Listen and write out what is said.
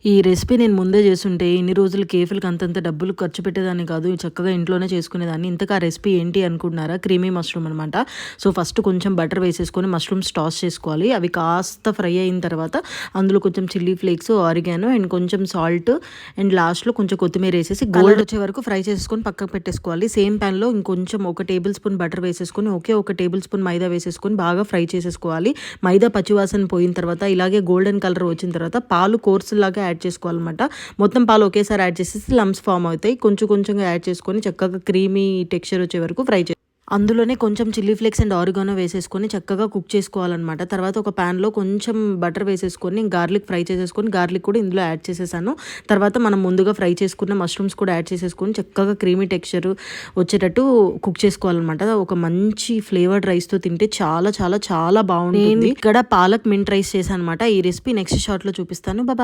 ఈ రెసిపీ నేను ముందే చేసుంటే ఇన్ని రోజులు కేఫ్‌లకి అంతంత డబ్బులు ఖర్చు పెట్టేదాన్ని కాదు. చక్కగా ఇంట్లోనే చేసుకునేదాన్ని. ఇంతకు ఆ రెసిపీ ఏంటి అనుకుంటున్నారా? క్రీమీ మష్రూమ్ అనమాట. సో, ఫస్ట్ కొంచెం బటర్ వేసేసుకొని మష్రూమ్స్ టాస్ చేసుకోవాలి. అవి కాస్త ఫ్రై అయిన తర్వాత అందులో కొంచెం చిల్లీ ఫ్లేక్స్, ఆరిగానో అండ్ కొంచెం సాల్ట్ అండ్ లాస్ట్‌లో కొంచెం కొత్తిమీర ఏసేసి గోల్డ్ వచ్చే వరకు ఫ్రై చేసుకొని పక్కకు పెట్టేసుకోవాలి. సేమ్ ప్యాన్‌లో ఇంకొంచెం ఒక టేబుల్ స్పూన్ బటర్ వేసేసుకొని, ఒక టేబుల్ స్పూన్ మైదా వేసేసుకొని బాగా ఫ్రై చేసేసుకోవాలి. మైదా పచ్చివాసన పోయిన తర్వాత ఇలాగే గోల్డెన్ కలర్ వచ్చిన తర్వాత పాలు కోర్సులాగా యాడ్ చేసుకోవాలన్నమాట. మొత్తం పాలు ఒకేసారి యాడ్ చేసేసి లమ్స్ ఫామ్ అవుతాయి. కొంచెం కొంచెంగా యాడ్ చేసుకొని చక్కగా క్రీమీ టెక్స్చర్ వచ్చే వరకు ఫ్రై అందులోనే కొంచెం చిల్లీ ఫ్లేక్స్ అండ్ ఆరిగానో వేసేసుకొని చక్కగా కుక్ చేసుకోవాలన్నమాట. తర్వాత ఒక ప్యాన్‌లో కొంచెం బటర్ వేసేసుకొని గార్లిక్ ఫ్రై చేసేసుకొని గార్లిక్ కూడా ఇందులో యాడ్ చేసేసాను. తర్వాత మనం ముందుగా ఫ్రై చేసుకున్న మష్రూమ్స్ కూడా యాడ్ చేసేసుకొని చక్కగా క్రీమీ టెక్స్చర్ వచ్చేటట్టు కుక్ చేసుకోవాలన్నమాట. ఒక మంచి ఫ్లేవర్డ్ రైస్‌తో తింటే చాలా చాలా చాలా బాగుంటుంది. నేను ఇక్కడ పాలక్ మింట్ రైస్ చేశాను అనమాట. ఈ రెసిపీ నెక్స్ట్ షార్ట్‌లో చూపిస్తాను. బాయ్.